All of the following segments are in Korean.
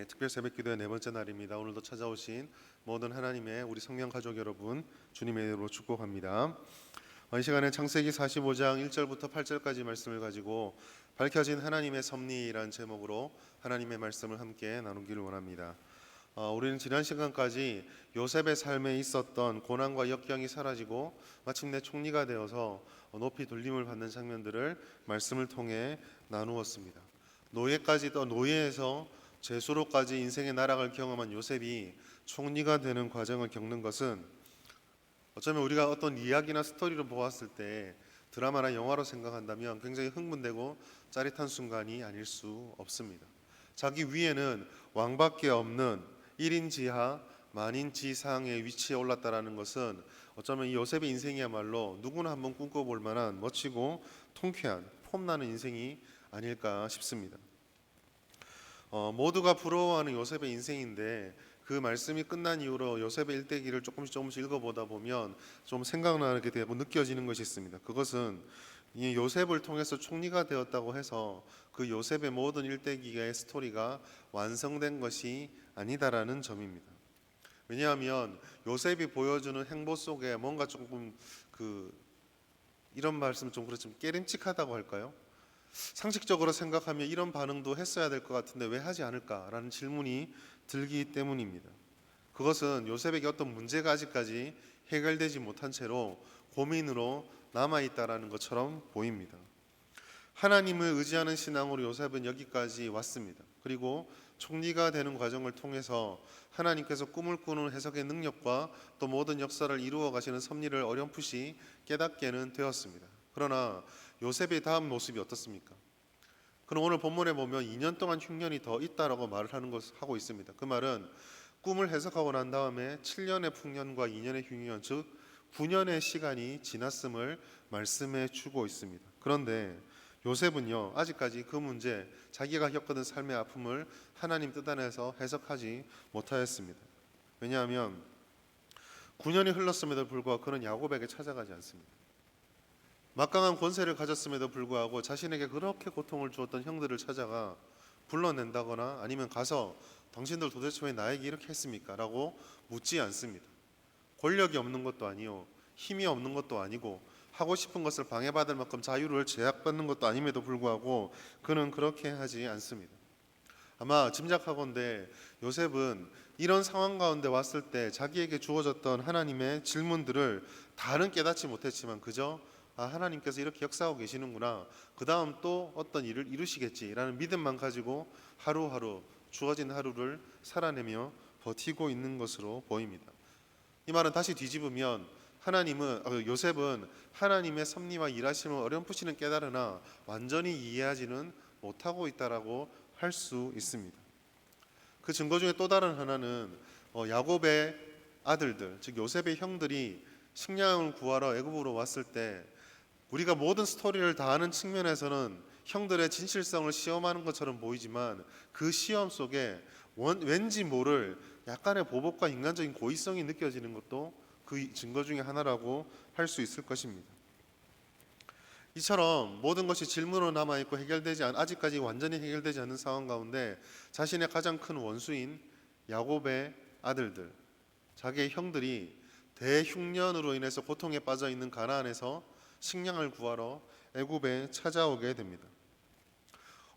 특별 새벽기도의 네 번째 날입니다. 오늘도 찾아오신 모든 하나님의 우리 성령 가족 여러분 주님의 이름으로 축복합니다. 이 시간에 창세기 45장 1절부터 8절까지 말씀을 가지고 밝혀진 하나님의 섭리라는 제목으로 하나님의 말씀을 함께 나누기를 원합니다. 우리는 지난 시간까지 요셉의 삶에 있었던 고난과 역경이 사라지고 마침내 총리가 되어서 높이 돌림을 받는 장면들을 말씀을 통해 나누었습니다. 노예까지도 노예에서 죄수로까지 인생의 나락을 경험한 요셉이 총리가 되는 과정을 겪는 것은 어쩌면 우리가 어떤 이야기나 스토리로 보았을 때 드라마나 영화로 생각한다면 굉장히 흥분되고 짜릿한 순간이 아닐 수 없습니다. 자기 위에는 왕밖에 없는 1인 지하 만인 지상의 위치에 올랐다라는 것은 어쩌면 이 요셉의 인생이야말로 누구나 한번 꿈꿔볼 만한 멋지고 통쾌한 폼나는 인생이 아닐까 싶습니다. 모두가 부러워하는 요셉의 인생인데 그 말씀이 끝난 이후로 요셉의 일대기를 조금씩 읽어보다 보면 좀 생각나게 되고 느껴지는 것이 있습니다. 그것은 이 요셉을 통해서 총리가 되었다고 해서 그 요셉의 모든 일대기의 스토리가 완성된 것이 아니다라는 점입니다. 왜냐하면 요셉이 보여주는 행보 속에 뭔가 조금 이런 말씀 좀 그렇지만 깨림칙하다고 할까요? 상식적으로 생각하면 이런 반응도 했어야 될 것 같은데 왜 하지 않을까라는 질문이 들기 때문입니다. 그것은 요셉에게 어떤 문제가 아직까지 해결되지 못한 채로 고민으로 남아있다라는 것처럼 보입니다. 하나님을 의지하는 신앙으로 요셉은 여기까지 왔습니다. 그리고 총리가 되는 과정을 통해서 하나님께서 꿈을 꾸는 해석의 능력과 또 모든 역사를 이루어 가시는 섭리를 어렴풋이 깨닫게는 되었습니다. 그러나 요셉의 다음 모습이 어떻습니까? 그럼 오늘 본문에 보면 2년 동안 흉년이 더 있다라고 말을 하고 있습니다. 그 말은 꿈을 해석하고 난 다음에 7년의 풍년과 2년의 흉년, 즉 9년의 시간이 지났음을 말씀해 주고 있습니다. 그런데 요셉은요, 아직까지 그 문제, 자기가 겪었던 삶의 아픔을 하나님 뜻 안에서 해석하지 못하였습니다. 왜냐하면 9년이 흘렀음에도 불구하고 그는 야곱에게 찾아가지 않습니다. 막강한 권세를 가졌음에도 불구하고 자신에게 그렇게 고통을 주었던 형들을 찾아가 불러낸다거나 아니면 가서 당신들 도대체 왜 나에게 이렇게 했습니까? 라고 묻지 않습니다. 권력이 없는 것도 아니요, 힘이 없는 것도 아니고 하고 싶은 것을 방해받을 만큼 자유를 제약받는 것도 아님에도 불구하고 그는 그렇게 하지 않습니다. 아마 짐작하건대 요셉은 이런 상황 가운데 왔을 때 자기에게 주어졌던 하나님의 질문들을 다는 깨닫지 못했지만 그저 하나님께서 이렇게 역사하고 계시는구나, 그 다음 또 어떤 일을 이루시겠지라는 믿음만 가지고 하루하루 주어진 하루를 살아내며 버티고 있는 것으로 보입니다. 이 말은 다시 뒤집으면 요셉은 하나님의 섭리와 일하심을 어렴풋이는 깨달으나 완전히 이해하지는 못하고 있다라고 할 수 있습니다. 그 증거 중에 또 다른 하나는 야곱의 아들들, 즉 요셉의 형들이 식량을 구하러 애굽으로 왔을 때 우리가 모든 스토리를 다 아는 측면에서는 형들의 진실성을 시험하는 것처럼 보이지만 그 시험 속에 왠지 모를 약간의 보복과 인간적인 고의성이 느껴지는 것도 그 증거 중에 하나라고 할 수 있을 것입니다. 이처럼 모든 것이 질문으로 남아있고 아직까지 완전히 해결되지 않는 상황 가운데 자신의 가장 큰 원수인 야곱의 아들들, 자기의 형들이 대흉년으로 인해서 고통에 빠져 있는 가나안에서 식량을 구하러 애굽에 찾아오게 됩니다.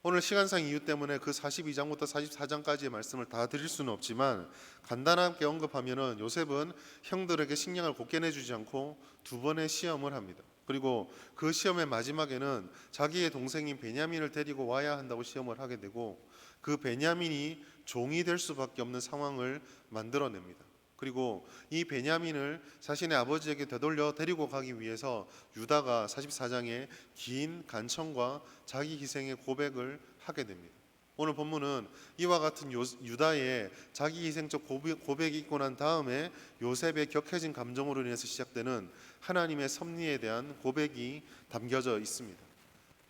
오늘 시간상 이유 때문에 그 42장부터 44장까지의 말씀을 다 드릴 수는 없지만 간단하게 언급하면은 요셉은 형들에게 식량을 곱게 내주지 않고 두 번의 시험을 합니다. 그리고 그 시험의 마지막에는 자기의 동생인 베냐민을 데리고 와야 한다고 시험을 하게 되고 그 베냐민이 종이 될 수밖에 없는 상황을 만들어냅니다. 그리고 이 베냐민을 자신의 아버지에게 되돌려 데리고 가기 위해서 유다가 44장에 긴 간청과 자기 희생의 고백을 하게 됩니다. 오늘 본문은 이와 같은 유다의 자기 희생적 고백이 있고 난 다음에 요셉의 격해진 감정으로 인해서 시작되는 하나님의 섭리에 대한 고백이 담겨져 있습니다.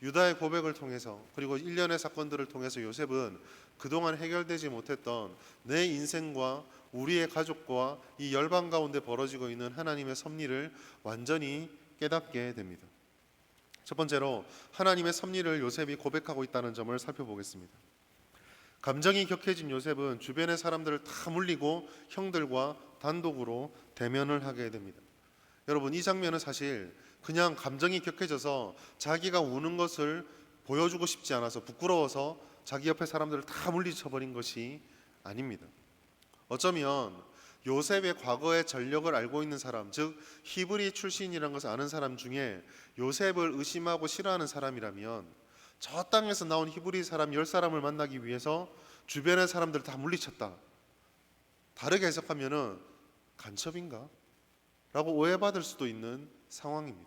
유다의 고백을 통해서 그리고 일련의 사건들을 통해서 요셉은 그동안 해결되지 못했던 내 인생과 우리의 가족과 이 열방 가운데 벌어지고 있는 하나님의 섭리를 완전히 깨닫게 됩니다. 첫 번째로 하나님의 섭리를 요셉이 고백하고 있다는 점을 살펴보겠습니다. 감정이 격해진 요셉은 주변의 사람들을 다 물리고 형들과 단독으로 대면을 하게 됩니다. 여러분, 이 장면은 사실 그냥 감정이 격해져서 자기가 우는 것을 보여주고 싶지 않아서 부끄러워서 자기 옆에 사람들을 다 물리쳐버린 것이 아닙니다. 어쩌면 요셉의 과거의 전력을 알고 있는 사람, 즉 히브리 출신이라는 것을 아는 사람 중에 요셉을 의심하고 싫어하는 사람이라면 저 땅에서 나온 히브리 사람 10사람을 만나기 위해서 주변의 사람들을 다 물리쳤다, 다르게 해석하면은 간첩인가? 라고 오해받을 수도 있는 상황입니다.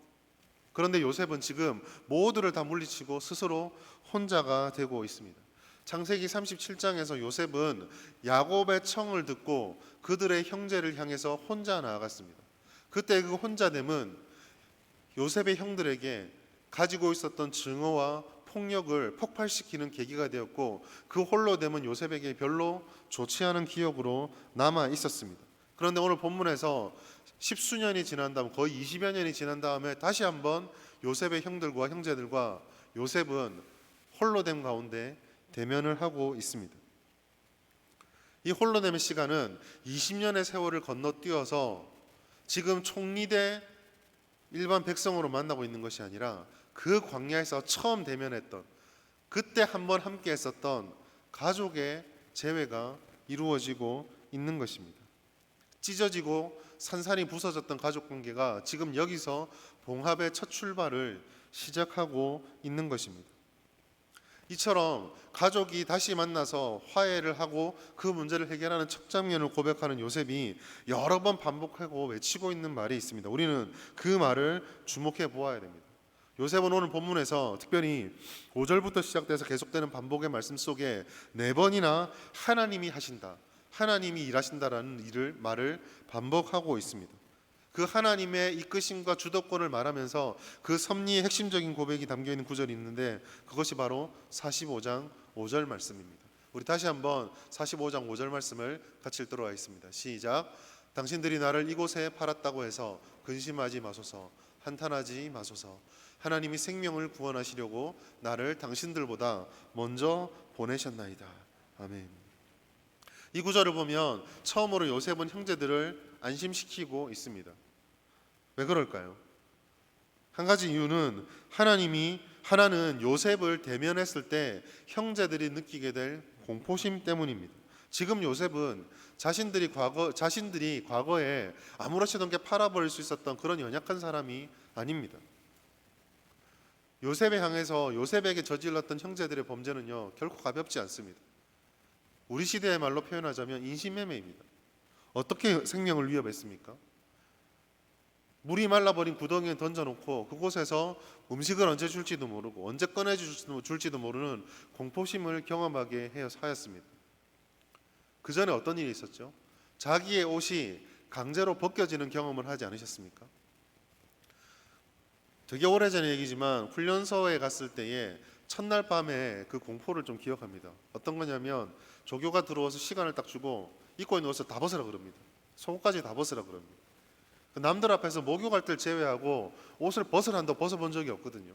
그런데 요셉은 지금 모두를 다 물리치고 스스로 혼자가 되고 있습니다. 창세기 37장에서 요셉은 야곱의 청을 듣고 그들의 형제를 향해서 혼자 나아갔습니다. 그때 그 혼자됨은 요셉의 형들에게 가지고 있었던 증오와 폭력을 폭발시키는 계기가 되었고, 그 홀로됨은 요셉에게 별로 좋지 않은 기억으로 남아 있었습니다. 그런데 오늘 본문에서 십수년이 지난 다음, 거의 20여 년이 지난 다음에 다시 한번 요셉의 형들과 형제들과 요셉은 홀로됨 가운데 대면을 하고 있습니다. 이 홀로됨의 시간은 20년의 세월을 건너뛰어서 지금 총리대 일반 백성으로 만나고 있는 것이 아니라 그 광야에서 처음 대면했던, 그때 한번 함께 했었던 가족의 재회가 이루어지고 있는 것입니다. 찢어지고 산산이 부서졌던 가족 관계가 지금 여기서 봉합의 첫 출발을 시작하고 있는 것입니다. 이처럼 가족이 다시 만나서 화해를 하고 그 문제를 해결하는 첫 장면을 고백하는 요셉이 여러 번 반복하고 외치고 있는 말이 있습니다. 우리는 그 말을 주목해 보아야 됩니다. 요셉은 오늘 본문에서 특별히 5절부터 시작돼서 계속되는 반복의 말씀 속에 4번이나 하나님이 하신다, 하나님이 일하신다라는 말을 반복하고 있습니다. 그 하나님의 이끄심과 주도권을 말하면서 그 섭리의 핵심적인 고백이 담겨있는 구절이 있는데, 그것이 바로 45장 5절 말씀입니다. 우리 다시 한번 45장 5절 말씀을 같이 읽도록 하겠습니다. 시작. 당신들이 나를 이곳에 팔았다고 해서 근심하지 마소서, 한탄하지 마소서. 하나님이 생명을 구원하시려고 나를 당신들보다 먼저 보내셨나이다. 아멘. 이 구절을 보면 처음으로 요셉은 형제들을 안심시키고 있습니다. 왜 그럴까요? 한 가지 이유는 하나는 요셉을 대면했을 때 형제들이 느끼게 될 공포심 때문입니다. 지금 요셉은 자신들이 과거에 아무렇지도 않게 팔아버릴 수 있었던 그런 연약한 사람이 아닙니다. 요셉에 향해서 요셉에게 저질렀던 형제들의 범죄는요, 결코 가볍지 않습니다. 우리 시대의 말로 표현하자면 인신매매입니다. 어떻게 생명을 위협했습니까? 물이 말라버린 구덩이에 던져놓고 그곳에서 음식을 언제 줄지도 모르고 언제 꺼내줄지도 모르는 공포심을 경험하게 하였습니다. 그 전에 어떤 일이 있었죠? 자기의 옷이 강제로 벗겨지는 경험을 하지 않으셨습니까? 되게 오래전의 얘기지만 훈련소에 갔을 때에 첫날 밤에 그 공포를 좀 기억합니다. 어떤 거냐면 조교가 들어와서 시간을 딱 주고 입고 있는 옷을 다 벗으라 그럽니다. 속옷까지 다 벗으라 그럽니다. 남들 앞에서 목욕할 때를 제외하고 옷을 벗으란다 벗어본 적이 없거든요.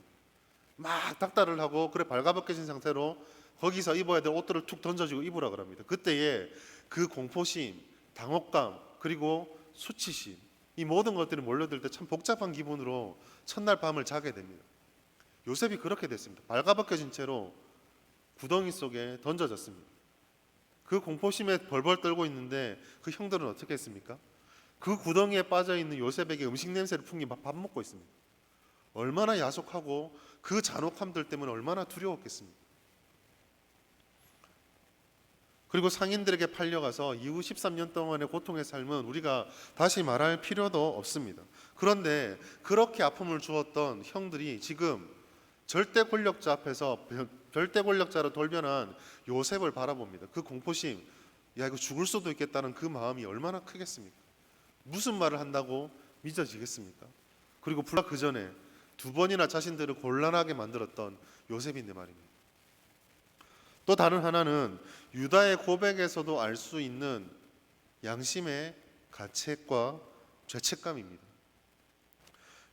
막 닥달을 하고 그래 발가벗겨진 상태로 거기서 입어야 될 옷들을 툭 던져주고 입으라 그럽니다. 그때의 그 공포심, 당혹감, 그리고 수치심, 이 모든 것들이 몰려들 때 참 복잡한 기분으로 첫날 밤을 자게 됩니다. 요셉이 그렇게 됐습니다. 발가벗겨진 채로 구덩이 속에 던져졌습니다. 그 공포심에 벌벌 떨고 있는데 그 형들은 어떻게 했습니까? 그 구덩이에 빠져있는 요셉에게 음식 냄새를 풍기며 밥 먹고 있습니다. 얼마나 야속하고 그 잔혹함들 때문에 얼마나 두려웠겠습니까? 그리고 상인들에게 팔려가서 이후 13년 동안의 고통의 삶은 우리가 다시 말할 필요도 없습니다. 그런데 그렇게 아픔을 주었던 형들이 지금 절대 권력자 앞에서 절대 권력자로 돌변한 요셉을 바라봅니다. 그 공포심, 야 이거 죽을 수도 있겠다는 그 마음이 얼마나 크겠습니까? 무슨 말을 한다고 믿어지겠습니까? 그리고 불과 그 전에 2번이나 자신들을 곤란하게 만들었던 요셉인데 말입니다. 또 다른 하나는 유다의 고백에서도 알 수 있는 양심의 가책과 죄책감입니다.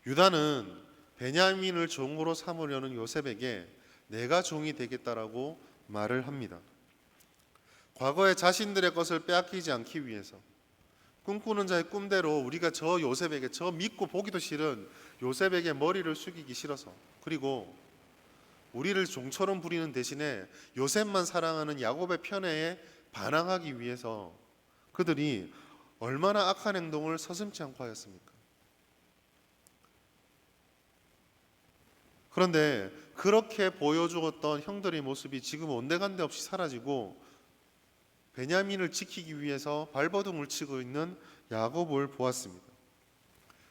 유다는 베냐민을 종으로 삼으려는 요셉에게 내가 종이 되겠다라고 말을 합니다. 과거의 자신들의 것을 빼앗기지 않기 위해서 꿈꾸는 자의 꿈대로 우리가 저 요셉에게, 저 믿고 보기도 싫은 요셉에게 머리를 숙이기 싫어서, 그리고 우리를 종처럼 부리는 대신에 요셉만 사랑하는 야곱의 편애에 반항하기 위해서 그들이 얼마나 악한 행동을 서슴지 않고 하였습니까? 그런데 그렇게 보여주었던 형들의 모습이 지금 온데간데 없이 사라지고 베냐민을 지키기 위해서 발버둥을 치고 있는 야곱을 보았습니다.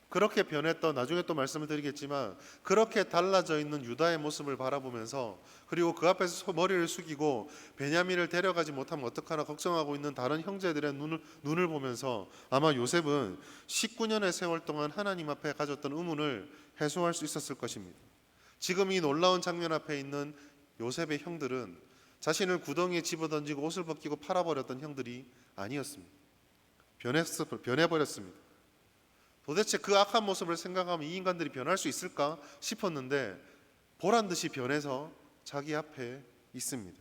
그렇게 변했던, 나중에 또 말씀을 드리겠지만 그렇게 달라져 있는 유다의 모습을 바라보면서, 그리고 그 앞에서 머리를 숙이고 베냐민을 데려가지 못하면 어떡하나 걱정하고 있는 다른 형제들의 눈을 보면서 아마 요셉은 19년의 세월 동안 하나님 앞에 가졌던 의문을 해소할 수 있었을 것입니다. 지금 이 놀라운 장면 앞에 있는 요셉의 형들은 자신을 구덩이에 집어던지고 옷을 벗기고 팔아버렸던 형들이 아니었습니다. 변해버렸습니다. 도대체 그 악한 모습을 생각하면 이 인간들이 변할 수 있을까 싶었는데 보란듯이 변해서 자기 앞에 있습니다.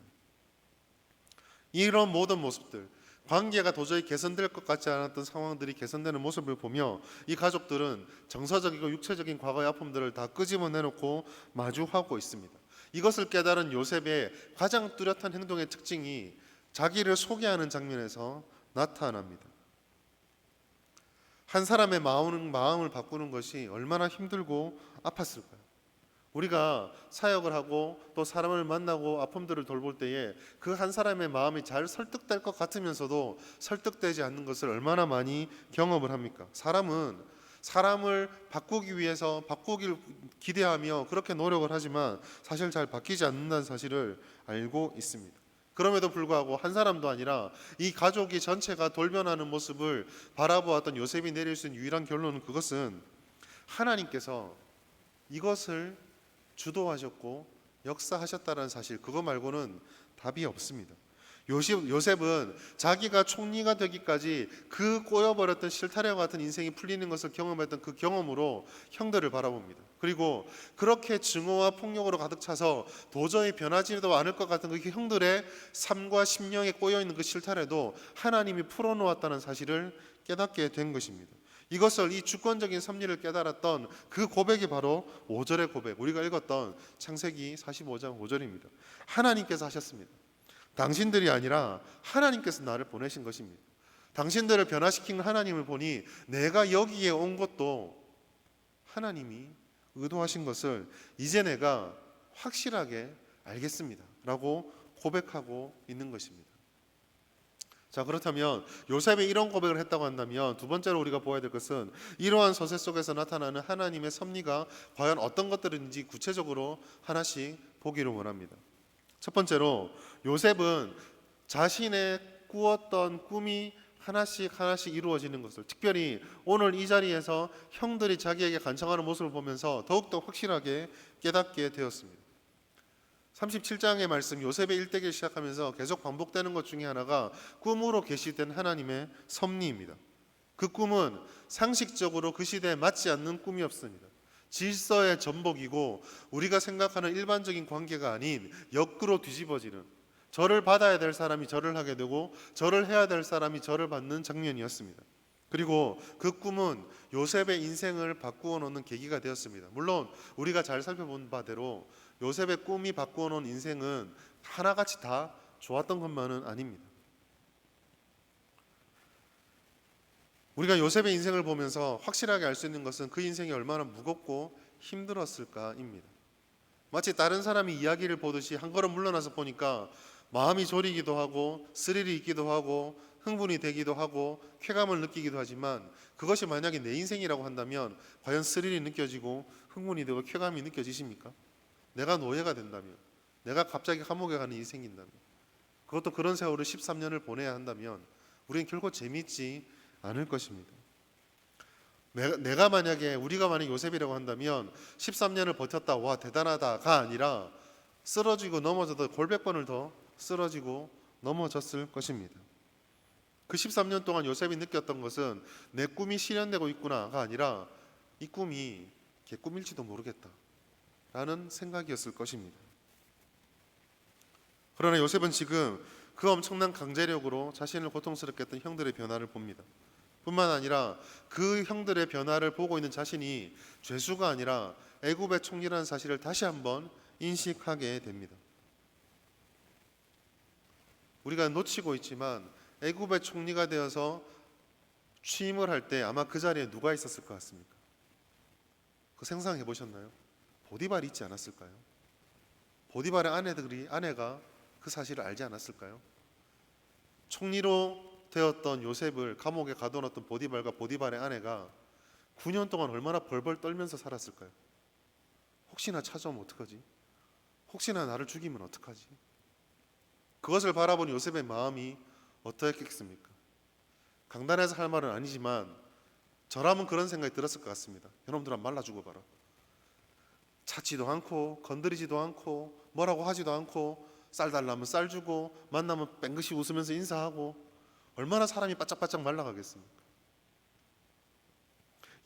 이런 모든 모습들, 관계가 도저히 개선될 것 같지 않았던 상황들이 개선되는 모습을 보며 이 가족들은 정서적이고 육체적인 과거의 아픔들을 다 끄집어내놓고 마주하고 있습니다. 이것을 깨달은 요셉의 가장 뚜렷한 행동의 특징이 자기를 소개하는 장면에서 나타납니다. 한 사람의 마음을 바꾸는 것이 얼마나 힘들고 아팠을까요? 우리가 사역을 하고 또 사람을 만나고 아픔들을 돌볼 때에 그 한 사람의 마음이 잘 설득될 것 같으면서도 설득되지 않는 것을 얼마나 많이 경험을 합니까? 사람은 사람을 바꾸기 위해서 바꾸길 기대하며 그렇게 노력을 하지만 사실 잘 바뀌지 않는다는 사실을 알고 있습니다. 그럼에도 불구하고 한 사람도 아니라 이 가족이 전체가 돌변하는 모습을 바라보았던 요셉이 내릴 수 있는 유일한 결론은, 그것은 하나님께서 이것을 주도하셨고 역사하셨다는 사실, 그거 말고는 답이 없습니다. 요셉은 자기가 총리가 되기까지 그 꼬여버렸던 실타래와 같은 인생이 풀리는 것을 경험했던 그 경험으로 형들을 바라봅니다. 그리고 그렇게 증오와 폭력으로 가득 차서 도저히 변하지도 않을 것 같은 그 형들의 삶과 심령에 꼬여있는 그 실타래도 하나님이 풀어놓았다는 사실을 깨닫게 된 것입니다. 이것을, 이 주권적인 섭리를 깨달았던 그 고백이 바로 5절의 고백, 우리가 읽었던 창세기 45장 5절입니다. 하나님께서 하셨습니다. 당신들이 아니라 하나님께서 나를 보내신 것입니다. 당신들을 변화시킨 하나님을 보니 내가 여기에 온 것도 하나님이 의도하신 것을 이제 내가 확실하게 알겠습니다 라고 고백하고 있는 것입니다. 자, 그렇다면 요셉이 이런 고백을 했다고 한다면 두 번째로 우리가 보아야 될 것은 이러한 서세 속에서 나타나는 하나님의 섭리가 과연 어떤 것들인지 구체적으로 하나씩 보기를 원합니다. 첫 번째로 요셉은 자신의 꾸었던 꿈이 하나씩 이루어지는 것을, 특별히 오늘 이 자리에서 형들이 자기에게 간청하는 모습을 보면서 더욱더 확실하게 깨닫게 되었습니다. 37장의 말씀, 요셉의 일대기를 시작하면서 계속 반복되는 것 중에 하나가 꿈으로 계시된 하나님의 섭리입니다. 그 꿈은 상식적으로 그 시대에 맞지 않는 꿈이었습니다. 질서의 전복이고 우리가 생각하는 일반적인 관계가 아닌 역으로 뒤집어지는, 절을 받아야 될 사람이 절을 하게 되고 절을 해야 될 사람이 절을 받는 장면이었습니다. 그리고 그 꿈은 요셉의 인생을 바꾸어 놓는 계기가 되었습니다. 물론 우리가 잘 살펴본 바대로 요셉의 꿈이 바꾸어 놓은 인생은 하나같이 다 좋았던 것만은 아닙니다. 우리가 요셉의 인생을 보면서 확실하게 알 수 있는 것은 그 인생이 얼마나 무겁고 힘들었을까입니다. 마치 다른 사람이 이야기를 보듯이 한 걸음 물러나서 보니까 마음이 졸이기도 하고 스릴이 있기도 하고 흥분이 되기도 하고 쾌감을 느끼기도 하지만, 그것이 만약에 내 인생이라고 한다면 과연 스릴이 느껴지고 흥분이 되고 쾌감이 느껴지십니까? 내가 노예가 된다면, 내가 갑자기 감옥에 가는 인생이 있다면, 그것도 그런 세월을 13년을 보내야 한다면 우리는 결코 재미있지 않을 것입니다. 우리가 만약 요셉이라고 한다면 13년을 버텼다, 와 대단하다가 아니라 쓰러지고 넘어져도 골백 번을 더 쓰러지고 넘어졌을 것입니다. 그 13년 동안 요셉이 느꼈던 것은 내 꿈이 실현되고 있구나가 아니라 이 꿈이 개꿈일지도 모르겠다라는 생각이었을 것입니다. 그러나 요셉은 지금 그 엄청난 강제력으로 자신을 고통스럽게 했던 형들의 변화를 봅니다. 뿐만 아니라 그 형들의 변화를 보고 있는 자신이 죄수가 아니라 애굽의 총리라는 사실을 다시 한번 인식하게 됩니다. 우리가 놓치고 있지만 애굽의 총리가 되어서 취임을 할 때 아마 그 자리에 누가 있었을 것 같습니까? 그 생각해 보셨나요? 보디발이 있지 않았을까요? 보디발의 아내가 그 사실을 알지 않았을까요? 총리로 되었던 요셉을 감옥에 가둬놨던 보디발과 보디발의 아내가 9년 동안 얼마나 벌벌 떨면서 살았을까요? 혹시나 찾아오면 어떡하지? 혹시나 나를 죽이면 어떡하지? 그것을 바라본 요셉의 마음이 어떠했겠습니까? 강단에서 할 말은 아니지만 저라면 그런 생각이 들었을 것 같습니다. 여러분들아, 말라 죽어봐라. 찾지도 않고 건드리지도 않고 뭐라고 하지도 않고 쌀 달라면 쌀 주고 만나면 뺑긋이 웃으면서 인사하고 얼마나 사람이 바짝바짝 말라가겠습니까?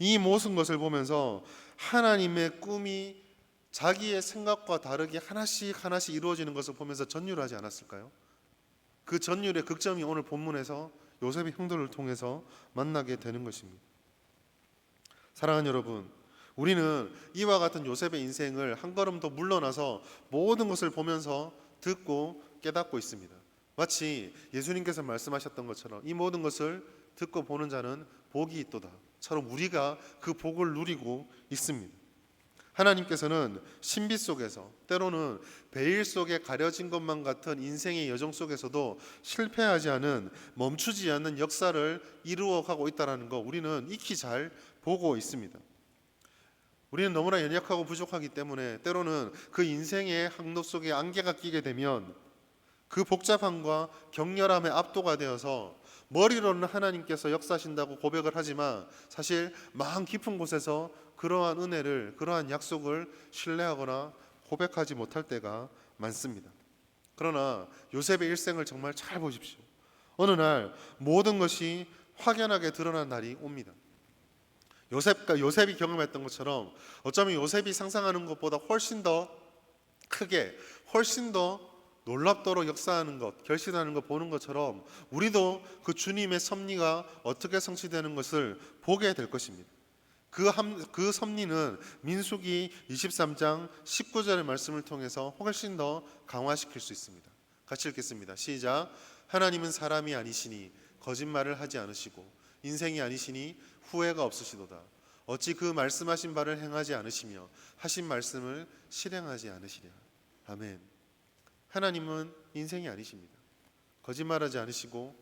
이 모든 것을 보면서 하나님의 꿈이 자기의 생각과 다르게 하나씩 이루어지는 것을 보면서 전율을 하지 않았을까요? 그 전율의 극점이 오늘 본문에서 요셉의 형들을 통해서 만나게 되는 것입니다. 사랑하는 여러분, 우리는 이와 같은 요셉의 인생을 한 걸음 더 물러나서 모든 것을 보면서 듣고 깨닫고 있습니다. 마치 예수님께서 말씀하셨던 것처럼 이 모든 것을 듣고 보는 자는 복이 있도다처럼 우리가 그 복을 누리고 있습니다. 하나님께서는 신비 속에서 때로는 베일 속에 가려진 것만 같은 인생의 여정 속에서도 실패하지 않은 멈추지 않는 역사를 이루어가고 있다는 거 우리는 익히 잘 보고 있습니다. 우리는 너무나 연약하고 부족하기 때문에 때로는 그 인생의 항로 속에 안개가 끼게 되면 그 복잡함과 격렬함에 압도가 되어서 머리로는 하나님께서 역사하신다고 고백을 하지만 사실 마음 깊은 곳에서 그러한 은혜를, 그러한 약속을 신뢰하거나 고백하지 못할 때가 많습니다. 그러나 요셉의 일생을 정말 잘 보십시오. 어느 날 모든 것이 확연하게 드러난 날이 옵니다. 요셉이 경험했던 것처럼 어쩌면 요셉이 상상하는 것보다 훨씬 더 크게, 훨씬 더 놀랍도록 역사하는 것, 결실하는 것 보는 것처럼 우리도 그 주님의 섭리가 어떻게 성취되는 것을 보게 될 것입니다. 그 섭리는 민수기 23장 19절의 말씀을 통해서 훨씬 더 강화시킬 수 있습니다. 같이 읽겠습니다. 시작. 하나님은 사람이 아니시니 거짓말을 하지 않으시고 인생이 아니시니 후회가 없으시도다. 어찌 그 말씀하신 바를 행하지 않으시며 하신 말씀을 실행하지 않으시랴. 아멘. 하나님은 인생이 아니십니다. 거짓말하지 않으시고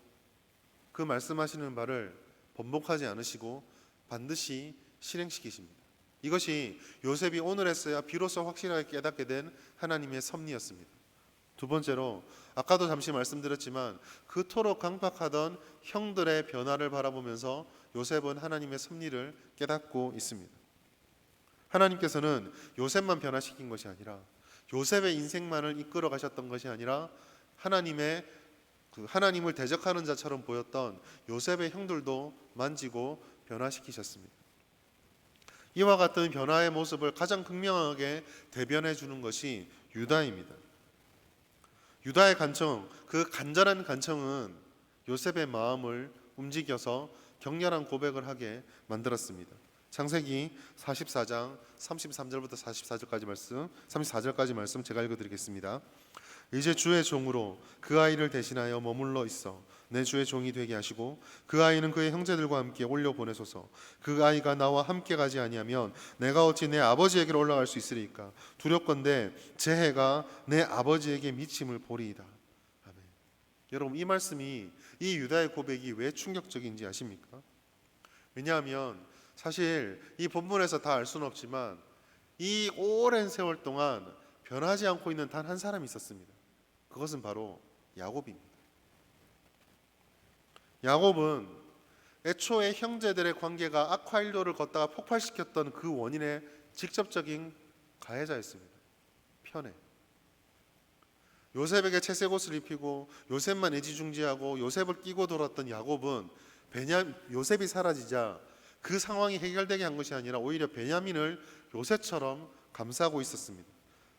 그 말씀하시는 바를 번복하지 않으시고 반드시 실행시키십니다. 이것이 요셉이 오늘에서야 비로소 확실하게 깨닫게 된 하나님의 섭리였습니다. 두 번째로 아까도 잠시 말씀드렸지만 그토록 강박하던 형들의 변화를 바라보면서 요셉은 하나님의 섭리를 깨닫고 있습니다. 하나님께서는 요셉만 변화시킨 것이 아니라 요셉의 인생만을 이끌어 가셨던 것이 아니라 하나님을 대적하는 자처럼 보였던 요셉의 형들도 만지고 변화시키셨습니다. 이와 같은 변화의 모습을 가장 극명하게 대변해 주는 것이 유다입니다. 유다의 간청, 그 간절한 간청은 요셉의 마음을 움직여서 격렬한 고백을 하게 만들었습니다. 창세기 44장 33절부터 34절까지 말씀 제가 읽어드리겠습니다. 이제 주의 종으로 그 아이를 대신하여 머물러 있어 내 주의 종이 되게 하시고 그 아이는 그의 형제들과 함께 올려 보내소서. 그 아이가 나와 함께 가지 아니하면 내가 어찌 내 아버지에게로 올라갈 수 있으리까. 두렵건대 제 해가 내 아버지에게 미침을 보리이다. 아멘. 여러분, 이 말씀이, 이 유다의 고백이 왜 충격적인지 아십니까? 왜냐하면 사실 이 본문에서 다 알 수는 없지만 이 오랜 세월 동안 변하지 않고 있는 단 한 사람이 있었습니다. 그것은 바로 야곱입니다. 야곱은 애초에 형제들의 관계가 악화일로를 걷다가 폭발시켰던 그 원인의 직접적인 가해자였습니다. 편애. 요셉에게 채색옷을 입히고 요셉만 애지중지하고 요셉을 끼고 돌았던 야곱은 요셉이 사라지자 그 상황이 해결되게 한 것이 아니라 오히려 베냐민을 요새처럼 감싸고 있었습니다.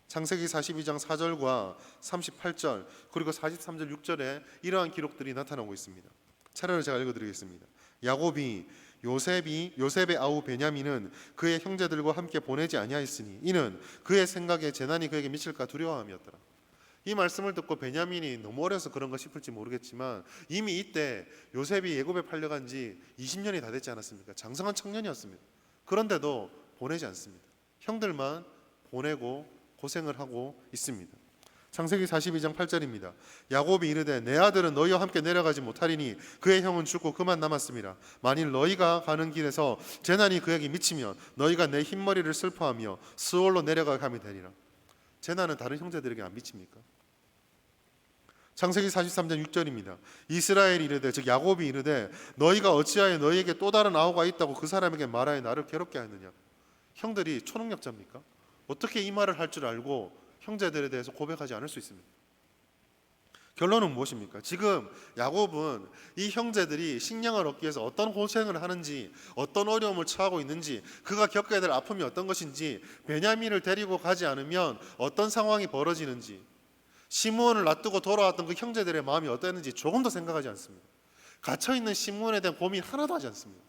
창세기 42장 4절과 38절 그리고 43절 6절에 이러한 기록들이 나타나고 있습니다. 차례로 제가 읽어드리겠습니다. 야곱이 요셉의 아우 베냐민은 그의 형제들과 함께 보내지 아니하였으니 이는 그의 생각에 재난이 그에게 미칠까 두려워함이었더라. 이 말씀을 듣고 베냐민이 너무 어려서 그런가 싶을지 모르겠지만 이미 이때 요셉이 애굽에 팔려간 지 20년이 다 됐지 않았습니까? 장성한 청년이었습니다. 그런데도 보내지 않습니다. 형들만 보내고 고생을 하고 있습니다. 창세기 42장 8절입니다. 야곱이 이르되 내 아들은 너희와 함께 내려가지 못하리니 그의 형은 죽고 그만 남았습니다. 만일 너희가 가는 길에서 재난이 그에게 미치면 너희가 내 흰머리를 슬퍼하며 스올로 내려가게 하면 되리라. 재난은 다른 형제들에게 안 미칩니까? 창세기 43장 6절입니다. 이스라엘이 이르되 즉 야곱이 이르되 너희가 어찌하여 너희에게 또 다른 아우가 있다고 그 사람에게 말하여 나를 괴롭게 하느냐. 형들이 초능력자입니까? 어떻게 이 말을 할 줄 알고 형제들에 대해서 고백하지 않을 수 있습니까? 결론은 무엇입니까? 지금 야곱은 이 형제들이 식량을 얻기 위해서 어떤 고생을 하는지, 어떤 어려움을 처하고 있는지, 그가 겪어야 될 아픔이 어떤 것인지, 베냐민을 데리고 가지 않으면 어떤 상황이 벌어지는지, 시므온을 놔두고 돌아왔던 그 형제들의 마음이 어땠는지 조금도 생각하지 않습니다. 갇혀있는 시므온에 대한 고민 하나도 하지 않습니다.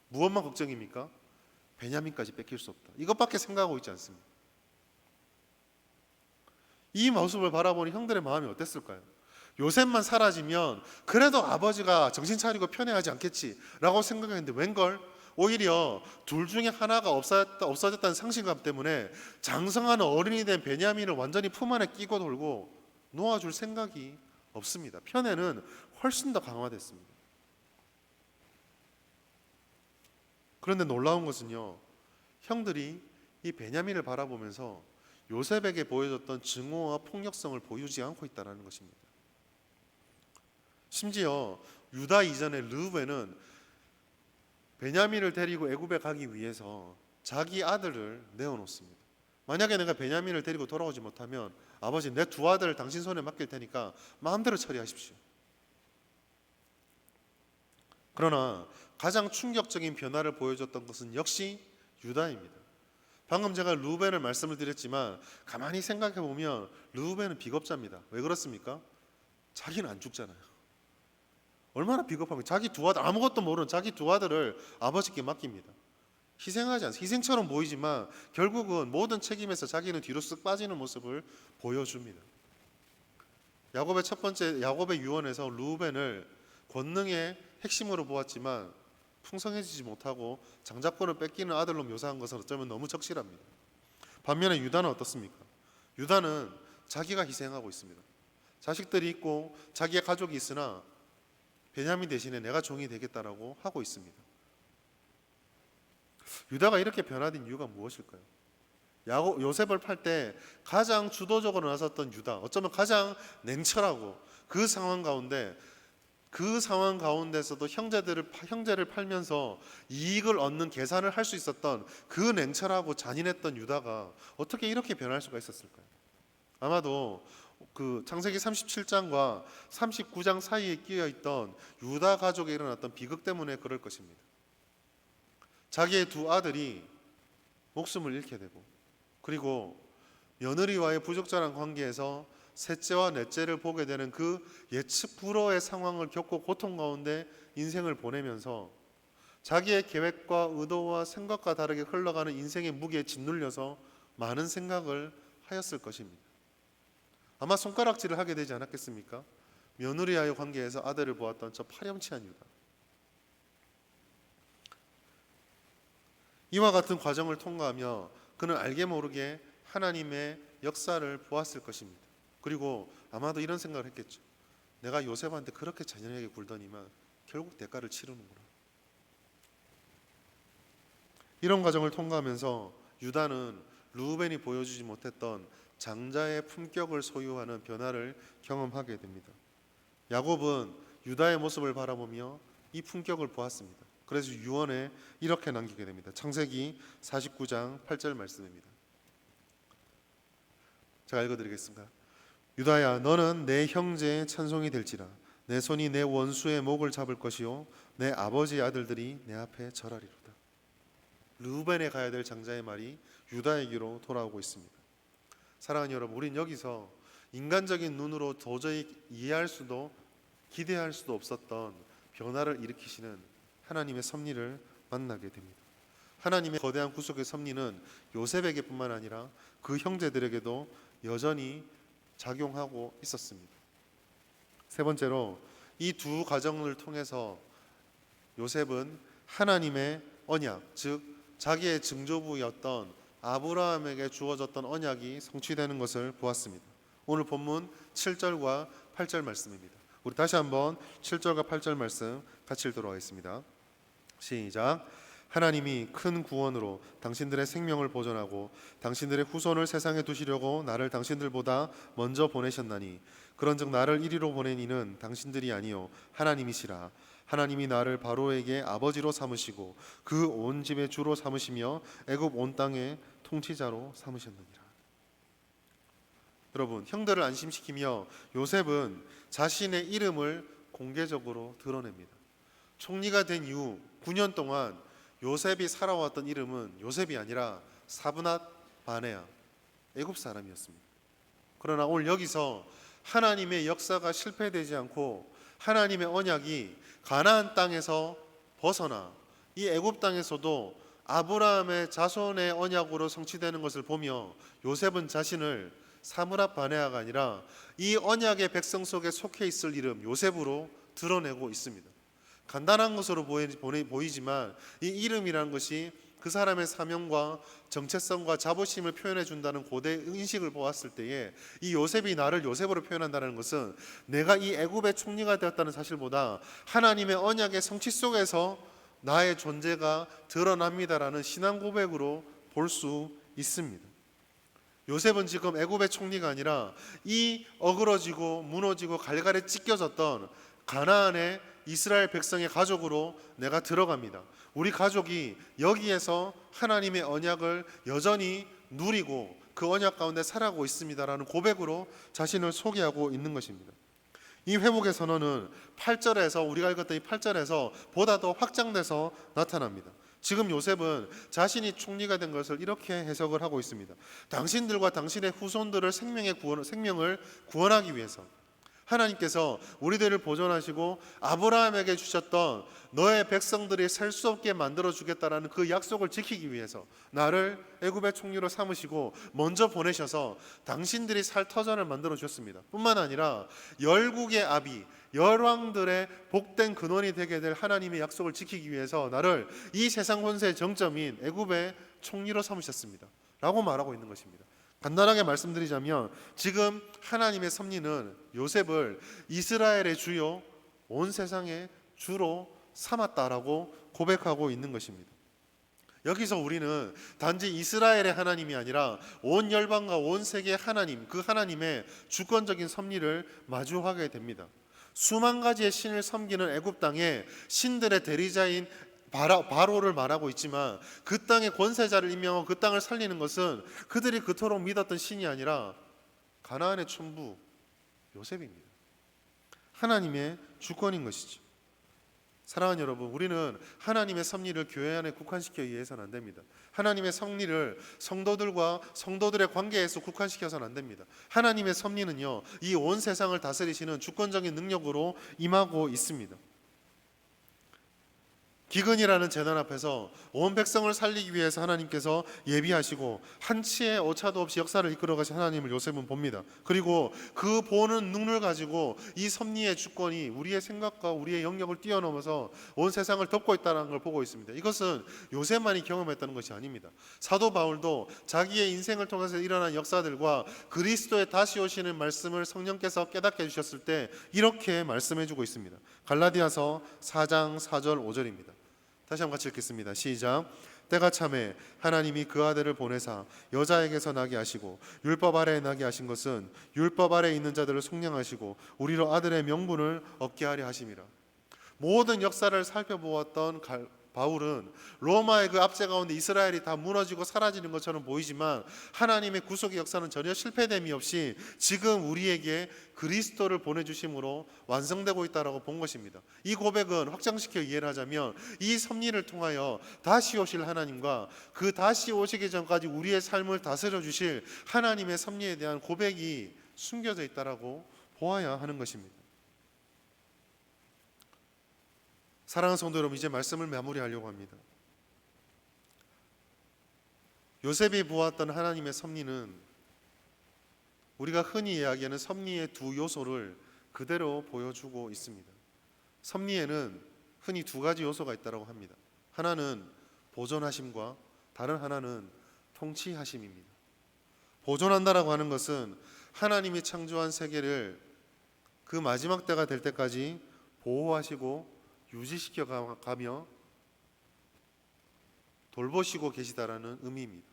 무엇만 걱정입니까? 베냐민까지 뺏길 수 없다. 이것밖에 생각하고 있지 않습니다. 이 모습을 바라보니 형들의 마음이 어땠을까요? 요셉만 사라지면 그래도 아버지가 정신 차리고 편애하지 않겠지라고 생각했는데 웬걸 오히려 둘 중에 하나가 없어졌다는 상실감 때문에 장성한 어른이 된 베냐민을 완전히 품 안에 끼고 돌고 놓아줄 생각이 없습니다. 편애는 훨씬 더 강화됐습니다. 그런데 놀라운 것은요, 형들이 이 베냐민을 바라보면서 요셉에게 보여줬던 증오와 폭력성을 보이지 않고 있다는 것입니다. 심지어 유다 이전에 르우벤은 베냐민을 데리고 애굽에 가기 위해서 자기 아들을 내어놓습니다. 만약에 내가 베냐민을 데리고 돌아오지 못하면 아버지 내 두 아들을 당신 손에 맡길 테니까 마음대로 처리하십시오. 그러나 가장 충격적인 변화를 보여줬던 것은 역시 유다입니다. 방금 제가 르우벤을 말씀을 드렸지만 가만히 생각해 보면 르우벤은 비겁자입니다. 왜 그렇습니까? 자기는 안 죽잖아요. 얼마나 비겁합니까? 자기 두 아들, 아무것도 모르는 자기 두 아들을 아버지께 맡깁니다. 희생하지 않습니다. 희생처럼 보이지만 결국은 모든 책임에서 자기는 뒤로 쓱 빠지는 모습을 보여줍니다. 야곱의 첫 번째 야곱의 유언에서 르우벤을 권능의 핵심으로 보았지만 풍성해지지 못하고 장자권을 뺏기는 아들로 묘사한 것은 어쩌면 너무 적실합니다. 반면에 유다는 어떻습니까? 유다는 자기가 희생하고 있습니다. 자식들이 있고 자기의 가족이 있으나 베냐민 대신에 내가 종이 되겠다라고 하고 있습니다. 유다가 이렇게 변화된 이유가 무엇일까요? 요셉을 팔 때 가장 주도적으로 나섰던 유다, 어쩌면 가장 냉철하고 그 상황 가운데서도 형제를 팔면서 이익을 얻는 계산을 할 수 있었던 그 냉철하고 잔인했던 유다가 어떻게 이렇게 변할 수가 있었을까요? 아마도 그 창세기 37장과 39장 사이에 끼어 있던 유다 가족에 일어났던 비극 때문에 그럴 것입니다. 자기의 두 아들이 목숨을 잃게 되고 그리고 며느리와의 부적절한 관계에서 셋째와 넷째를 보게 되는 그 예측 불허의 상황을 겪고 고통 가운데 인생을 보내면서 자기의 계획과 의도와 생각과 다르게 흘러가는 인생의 무게에 짓눌려서 많은 생각을 하였을 것입니다. 아마 손가락질을 하게 되지 않았겠습니까? 며느리와의 관계에서 아들을 보았던 저 파렴치한 유다. 이와 같은 과정을 통과하며 그는 알게 모르게 하나님의 역사를 보았을 것입니다. 그리고 아마도 이런 생각을 했겠죠. 내가 요셉한테 그렇게 잔인하게 굴더니만 결국 대가를 치르는구나. 이런 과정을 통과하면서 유다는 르우벤이 보여주지 못했던 장자의 품격을 소유하는 변화를 경험하게 됩니다. 야곱은 유다의 모습을 바라보며 이 품격을 보았습니다. 그래서 유언에 이렇게 남기게 됩니다. 창세기 49장 8절 말씀입니다. 제가 읽어드리겠습니다. 유다야, 너는 내 형제의 찬송이 될지라. 내 손이 내 원수의 목을 잡을 것이요 내 아버지의 아들들이 내 앞에 절하리로다. 르우벤에 가야 될 장자의 말이 유다에게로 돌아오고 있습니다. 사랑하는 여러분, 우린 여기서 인간적인 눈으로 도저히 이해할 수도 기대할 수도 없었던 변화를 일으키시는 하나님의 섭리를 만나게 됩니다. 하나님의 거대한 구속의 섭리는 요셉에게뿐만 아니라 그 형제들에게도 여전히 작용하고 있었습니다. 세 번째로, 이 두 가정을 통해서 요셉은 하나님의 언약, 즉 자기의 증조부였던 아브라함에게 주어졌던 언약이 성취되는 것을 보았습니다. 오늘 본문 7절과 8절 말씀입니다. 우리 다시 한번 7절과 8절 말씀 같이 읽도록 하겠습니다. 시작. 하나님이 큰 구원으로 당신들의 생명을 보존하고 당신들의 후손을 세상에 두시려고 나를 당신들보다 먼저 보내셨나니, 그런즉 나를 이리로 보낸 이는 당신들이 아니요 하나님이시라. 하나님이 나를 바로에게 아버지로 삼으시고 그 온 집의 주로 삼으시며 애굽 온 땅의 통치자로 삼으셨느니라. 여러분, 형들을 안심시키며 요셉은 자신의 이름을 공개적으로 드러냅니다. 총리가 된 이후 9년 동안 요셉이 살아왔던 이름은 요셉이 아니라 사브낫 바네아, 애굽 사람이었습니다. 그러나 오늘 여기서 하나님의 역사가 실패되지 않고 하나님의 언약이 가나안 땅에서 벗어나 이 애굽 땅에서도 아브라함의 자손의 언약으로 성취되는 것을 보며 요셉은 자신을 사므랍 바네아가 아니라 이 언약의 백성 속에 속해 있을 이름 요셉으로 드러내고 있습니다. 간단한 것으로 보이지만 이 이름이라는 것이 그 사람의 사명과 정체성과 자부심을 표현해 준다는 고대 인식을 보았을 때에 이 요셉이 나를 요셉으로 표현한다는 것은 내가 이 애굽의 총리가 되었다는 사실보다 하나님의 언약의 성취 속에서 나의 존재가 드러납니다라는 신앙 고백으로 볼 수 있습니다. 요셉은 지금 애굽의 총리가 아니라 이 어그러지고 무너지고 갈갈에 찢겨졌던 가나안의 이스라엘 백성의 가족으로 내가 들어갑니다. 우리 가족이 여기에서 하나님의 언약을 여전히 누리고 그 언약 가운데 살아가고 있습니다라는 고백으로 자신을 소개하고 있는 것입니다. 이 회복의 선언은 8절에서 우리가 읽었던 이 8절에서 보다 더 확장돼서 나타납니다. 지금 요셉은 자신이 총리가 된 것을 이렇게 해석을 하고 있습니다. 당신들과 당신의 후손들을 생명을 구원하기 위해서 하나님께서 우리들을 보존하시고 아브라함에게 주셨던 너의 백성들이 셀 수 없게 만들어 주겠다라는 그 약속을 지키기 위해서 나를 애굽의 총리로 삼으시고 먼저 보내셔서 당신들이 살 터전을 만들어 주셨습니다. 뿐만 아니라 열국의 아비, 열왕들의 복된 근원이 되게 될 하나님의 약속을 지키기 위해서 나를 이 세상 권세의 정점인 애굽의 총리로 삼으셨습니다 라고 말하고 있는 것입니다. 간단하게 말씀드리자면 지금 하나님의 섭리는 요셉을 이스라엘의 주요 온 세상의 주로 삼았다라고 고백하고 있는 것입니다. 여기서 우리는 단지 이스라엘의 하나님이 아니라 온 열방과 온 세계의 하나님, 그 하나님의 주권적인 섭리를 마주하게 됩니다. 수만 가지의 신을 섬기는 애굽 땅에 신들의 대리자인 바로를 말하고 있지만 그 땅의 권세자를 임명하고 그 땅을 살리는 것은 그들이 그토록 믿었던 신이 아니라 가나안의 촌부 요셉입니다. 하나님의 주권인 것이죠. 사랑하는 여러분, 우리는 하나님의 섭리를 교회 안에 국한시켜 이해해서는 안 됩니다. 하나님의 섭리를 성도들과 성도들의 관계에서 국한시켜서는 안 됩니다. 하나님의 섭리는요, 이 온 세상을 다스리시는 주권적인 능력으로 임하고 있습니다. 기근이라는 재난 앞에서 온 백성을 살리기 위해서 하나님께서 예비하시고 한치의 오차도 없이 역사를 이끌어 가신 하나님을 요셉은 봅니다. 그리고 그 보는 눈을 가지고 이 섭리의 주권이 우리의 생각과 우리의 영역을 뛰어넘어서 온 세상을 덮고 있다는 걸 보고 있습니다. 이것은 요셉만이 경험했다는 것이 아닙니다. 사도 바울도 자기의 인생을 통해서 일어난 역사들과 그리스도의 다시 오시는 말씀을 성령께서 깨닫게 해주셨을 때 이렇게 말씀해주고 있습니다. 갈라디아서 4장 4절 5절입니다. 다시 한번 같이 읽겠습니다. 시작. 때가 참에 하나님이 그 아들을 보내사 여자에게서 나게 하시고 율법 아래에 나게 하신 것은 율법 아래에 있는 자들을 속량하시고 우리로 아들의 명분을 얻게 하려 하심이라. 모든 역사를 살펴보았던 바울은 로마의 그 압제 가운데 이스라엘이 다 무너지고 사라지는 것처럼 보이지만 하나님의 구속의 역사는 전혀 실패됨이 없이 지금 우리에게 그리스도를 보내주심으로 완성되고 있다라고 본 것입니다. 이 고백은 확장시켜 이해를 하자면 이 섭리를 통하여 다시 오실 하나님과 그 다시 오시기 전까지 우리의 삶을 다스려 주실 하나님의 섭리에 대한 고백이 숨겨져 있다라고 보아야 하는 것입니다. 사랑하는 성도 여러분, 이제 말씀을 마무리하려고 합니다. 요셉이 보았던 하나님의 섭리는 우리가 흔히 이야기하는 섭리의 두 요소를 그대로 보여주고 있습니다. 섭리에는 흔히 두 가지 요소가 있다고 합니다. 하나는 보존하심과 다른 하나는 통치하심입니다. 보존한다라고 하는 것은 하나님이 창조한 세계를 그 마지막 때가 될 때까지 보호하시고 유지시켜 가며 돌보시고 계시다라는 의미입니다.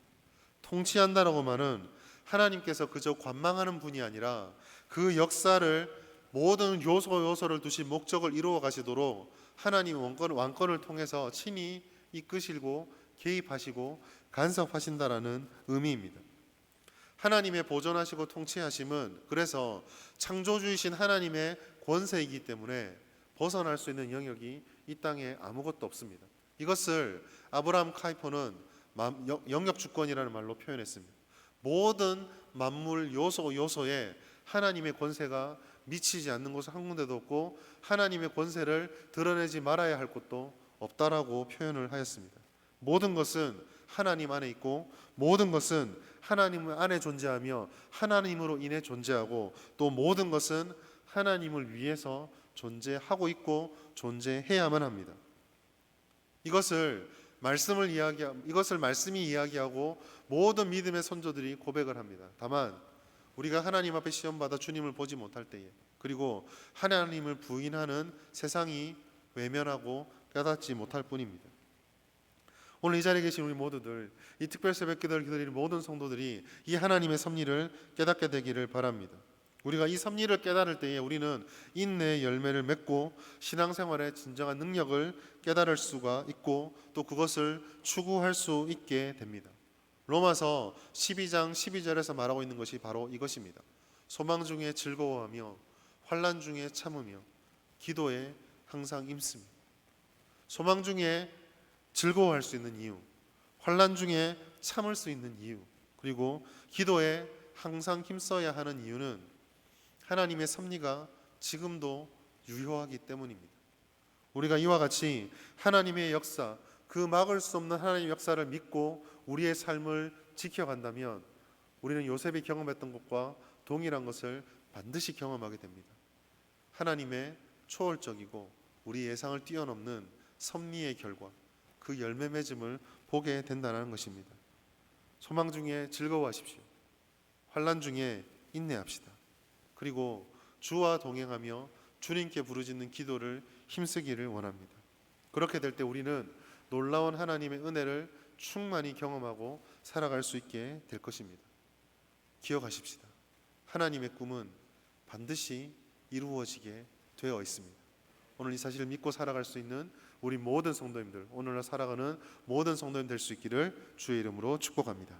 통치한다라고 말은 하나님께서 그저 관망하는 분이 아니라 그 역사를 모든 요소를 두신 목적을 이루어 가시도록 하나님 왕권을 통해서 친히 이끄시고 개입하시고 간섭하신다라는 의미입니다. 하나님의 보존하시고 통치하심은 그래서 창조주이신 하나님의 권세이기 때문에 벗어날 수 있는 영역이 이 땅에 아무것도 없습니다. 이것을 아브라함 카이퍼는 영역주권이라는 말로 표현했습니다. 모든 만물 요소에 하나님의 권세가 미치지 않는 곳은 한 군데도 없고 하나님의 권세를 드러내지 말아야 할 곳도 없다라고 표현을 하였습니다. 모든 것은 하나님 안에 있고 모든 것은 하나님 안에 존재하며 하나님으로 인해 존재하고 또 모든 것은 하나님을 위해서 존재하고 있고 존재해야만 합니다. 이것을 말씀이 이야기하고 모든 믿음의 선조들이 고백을 합니다. 다만 우리가 하나님 앞에 시험받아 주님을 보지 못할 때에 그리고 하나님을 부인하는 세상이 외면하고 깨닫지 못할 뿐입니다. 오늘 이 자리에 계신 우리 모두들, 이 특별 새벽 기도를 기다리는 모든 성도들이 이 하나님의 섭리를 깨닫게 되기를 바랍니다. 우리가 이 섭리를 깨달을 때에 우리는 인내의 열매를 맺고 신앙생활의 진정한 능력을 깨달을 수가 있고 또 그것을 추구할 수 있게 됩니다. 로마서 12장 12절에서 말하고 있는 것이 바로 이것입니다. 소망 중에 즐거워하며 환난 중에 참으며 기도에 항상 힘씁니다. 소망 중에 즐거워할 수 있는 이유, 환난 중에 참을 수 있는 이유, 그리고 기도에 항상 힘써야 하는 이유는 하나님의 섭리가 지금도 유효하기 때문입니다. 우리가 이와 같이 하나님의 역사, 그 막을 수 없는 하나님의 역사를 믿고 우리의 삶을 지켜간다면 우리는 요셉이 경험했던 것과 동일한 것을 반드시 경험하게 됩니다. 하나님의 초월적이고 우리 예상을 뛰어넘는 섭리의 결과, 그 열매 맺음을 보게 된다는 것입니다. 소망 중에 즐거워하십시오. 환난 중에 인내합시다. 그리고 주와 동행하며 주님께 부르짖는 기도를 힘쓰기를 원합니다. 그렇게 될 때 우리는 놀라운 하나님의 은혜를 충만히 경험하고 살아갈 수 있게 될 것입니다. 기억하십시다. 하나님의 꿈은 반드시 이루어지게 되어 있습니다. 오늘 이 사실을 믿고 살아갈 수 있는 우리 모든 성도님들, 오늘날 살아가는 모든 성도님 될 수 있기를 주의 이름으로 축복합니다.